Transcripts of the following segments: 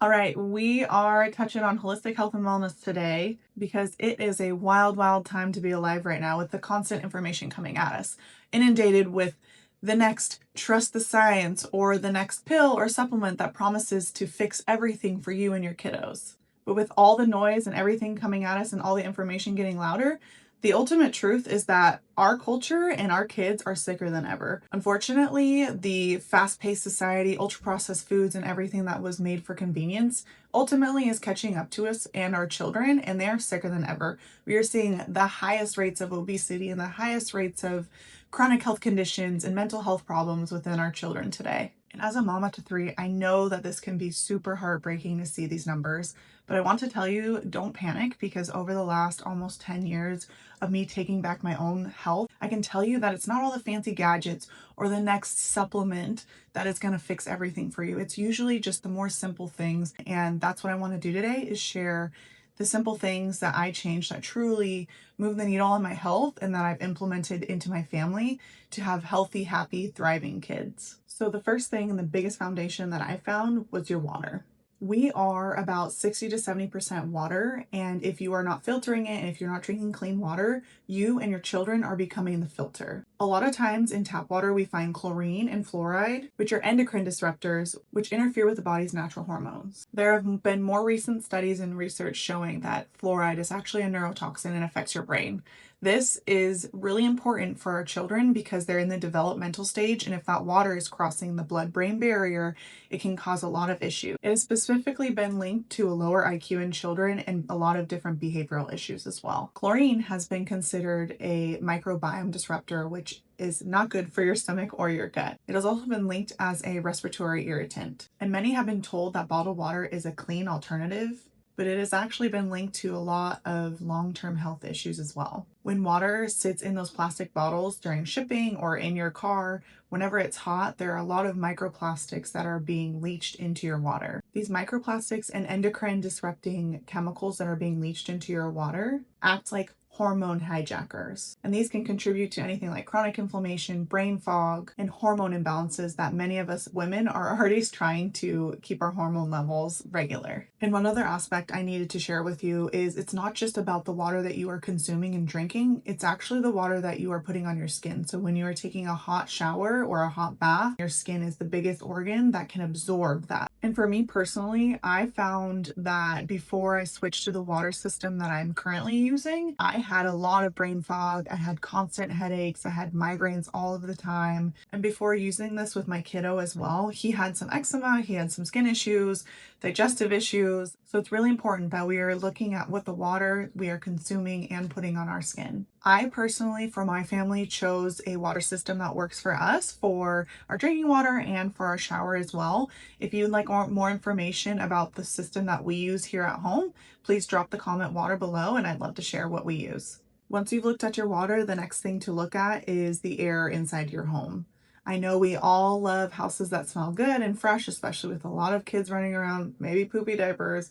All right, we are touching on holistic health and wellness today because it is a wild, wild time to be alive right now with the constant information coming at us, inundated with the next trust the science or the next pill or supplement that promises to fix everything for you and your kiddos. But with all the noise and everything coming at us and all the information getting louder, the ultimate truth is that our culture and our kids are sicker than ever. Unfortunately, the fast-paced society, ultra-processed foods, and everything that was made for convenience ultimately is catching up to us and our children, and they are sicker than ever. We are seeing the highest rates of obesity and the highest rates of chronic health conditions and mental health problems within our children today. And as a mama to three, I know that this can be super heartbreaking to see these numbers, but I want to tell you, don't panic, because over the last almost 10 years of me taking back my own health, I can tell you that it's not all the fancy gadgets or the next supplement that is going to fix everything for you. It's usually just the more simple things. And that's what I want to do today, is share the simple things that I changed that truly move the needle on my health and that I've implemented into my family to have healthy, happy, thriving kids. So the first thing and the biggest foundation that I found was your water. We are about 60 to 70% water, and if you are not filtering it and if you're not drinking clean water, you and your children are becoming the filter. A lot of times in tap water, we find chlorine and fluoride, which are endocrine disruptors, which interfere with the body's natural hormones. There have been more recent studies and research showing that fluoride is actually a neurotoxin and affects your brain. This is really important for our children because they're in the developmental stage, and if that water is crossing the blood-brain barrier, it can cause a lot of issues. It has specifically been linked to a lower IQ in children and a lot of different behavioral issues as well. Chlorine has been considered a microbiome disruptor, which is not good for your stomach or your gut. It has also been linked as a respiratory irritant, and many have been told that bottled water is a clean alternative, but it has actually been linked to a lot of long-term health issues as well. When water sits in those plastic bottles during shipping or in your car, whenever it's hot, there are a lot of microplastics that are being leached into your water. These microplastics and endocrine disrupting chemicals that are being leached into your water act like hormone hijackers. And these can contribute to anything like chronic inflammation, brain fog, and hormone imbalances that many of us women are already trying to keep our hormone levels regular. And one other aspect I needed to share with you is it's not just about the water that you are consuming and drinking, it's actually the water that you are putting on your skin. So when you are taking a hot shower or a hot bath, your skin is the biggest organ that can absorb that. And for me personally, I found that before I switched to the water system that I'm currently using, I had a lot of brain fog. I had constant headaches. I had migraines all of the time. And before using this with my kiddo as well, he had some eczema, he had some skin issues, digestive issues. So it's really important that we are looking at what the water we are consuming and putting on our skin. I personally, for my family, chose a water system that works for us for our drinking water and for our shower as well. If you'd like more information about the system that we use here at home, please drop the comment water below and I'd love to share what we use. Once you've looked at your water, the next thing to look at is the air inside your home. I know we all love houses that smell good and fresh, especially with a lot of kids running around, maybe poopy diapers.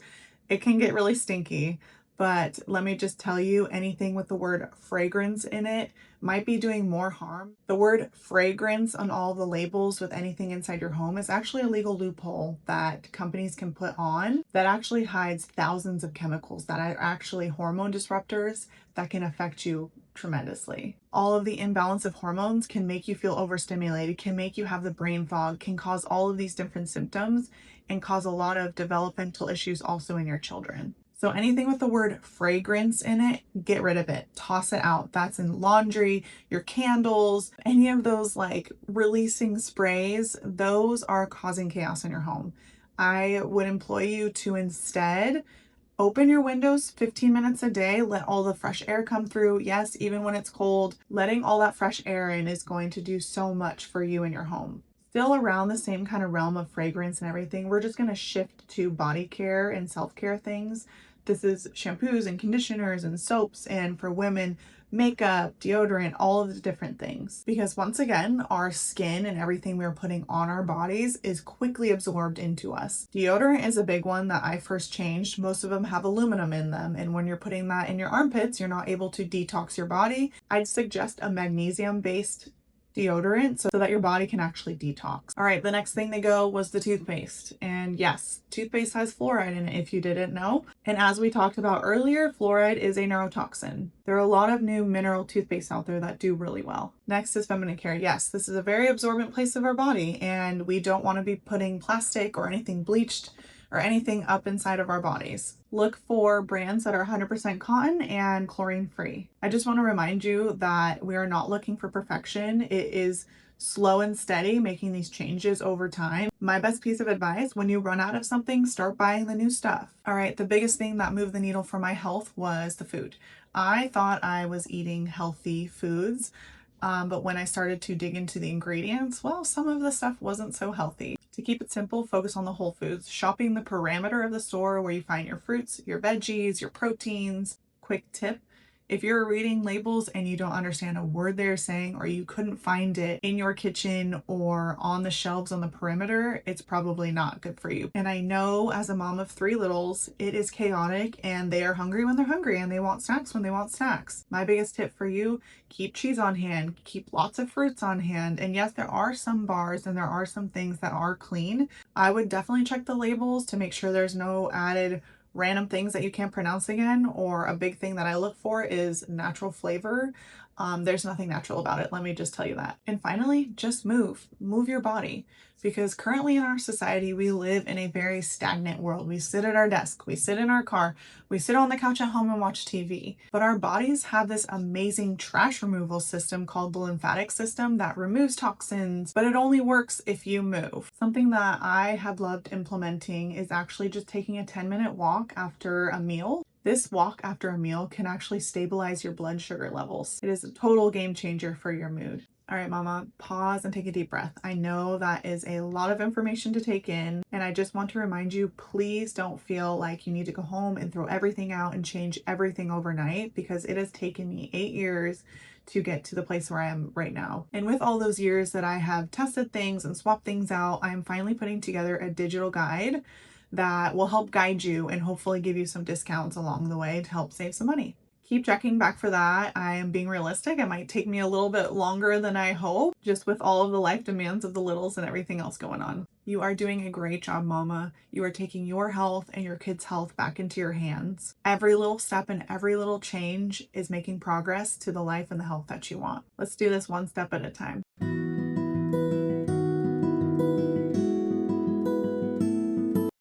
It can get really stinky, but let me just tell you, anything with the word fragrance in it might be doing more harm. The word fragrance on all the labels with anything inside your home is actually a legal loophole that companies can put on that actually hides thousands of chemicals that are actually hormone disruptors that can affect you tremendously. All of the imbalance of hormones can make you feel overstimulated, can make you have the brain fog, can cause all of these different symptoms and cause a lot of developmental issues also in your children. So anything with the word fragrance in it, get rid of it. Toss it out. That's in laundry, your candles, any of those like releasing sprays, those are causing chaos in your home. I would employ you to instead open your windows 15 minutes a day, let all the fresh air come through. Yes, even when it's cold, letting all that fresh air in is going to do so much for you and your home. Still around the same kind of realm of fragrance and everything, we're just going to shift to body care and self-care things. This is shampoos and conditioners and soaps, and for women, makeup, deodorant, all of the different things. Because once again, our skin and everything we're putting on our bodies is quickly absorbed into us. Deodorant is a big one that I first changed. Most of them have aluminum in them, and when you're putting that in your armpits, you're not able to detox your body. I'd suggest a magnesium-based deodorant so that your body can actually detox. All right, the next thing to go was the toothpaste. And yes, toothpaste has fluoride in it if you didn't know. And as we talked about earlier, fluoride is a neurotoxin. There are a lot of new mineral toothpaste out there that do really well. Next is feminine care. Yes, this is a very absorbent place of our body, and we don't want to be putting plastic or anything bleached or anything up inside of our bodies. Look for brands that are 100% cotton and chlorine free. I just want to remind you that we are not looking for perfection. It is slow and steady, making these changes over time. My best piece of advice, when you run out of something, start buying the new stuff. All right, the biggest thing that moved the needle for my health was the food. I thought I was eating healthy foods, but when I started to dig into the ingredients, well, some of the stuff wasn't so healthy. To keep it simple, focus on the whole foods, shopping the perimeter of the store where you find your fruits, your veggies, your proteins. Quick tip, if you're reading labels and you don't understand a word they're saying, or you couldn't find it in your kitchen or on the shelves on the perimeter, it's probably not good for you. And I know as a mom of 3 littles, it is chaotic and they are hungry when they're hungry and they want snacks when they want snacks. My biggest tip for you, keep cheese on hand, keep lots of fruits on hand. And yes, there are some bars and there are some things that are clean. I would definitely check the labels to make sure there's no added random things that you can't pronounce again, or a big thing that I look for is natural flavor. There's nothing natural about it, let me just tell you that. And finally, just move your body, because currently in our society, we live in a very stagnant world. We sit at our desk, we sit in our car, we sit on the couch at home and watch TV, but our bodies have this amazing trash removal system called the lymphatic system that removes toxins, but it only works if you move. Something that I have loved implementing is actually just taking a 10-minute walk after a meal. This walk after a meal can actually stabilize your blood sugar levels. It is a total game changer for your mood. All right, mama, pause and take a deep breath. I know that is a lot of information to take in, and I just want to remind you, please don't feel like you need to go home and throw everything out and change everything overnight, because it has taken me 8 years to get to the place where I am right now. And with all those years that I have tested things and swapped things out, I am finally putting together a digital guide that will help guide you and hopefully give you some discounts along the way to help save some money. Keep checking back for that. I am being realistic. It might take me a little bit longer than I hope, just with all of the life demands of the littles and everything else going on. You are doing a great job, mama. You are taking your health and your kids' health back into your hands. Every little step and every little change is making progress to the life and the health that you want. Let's do this one step at a time.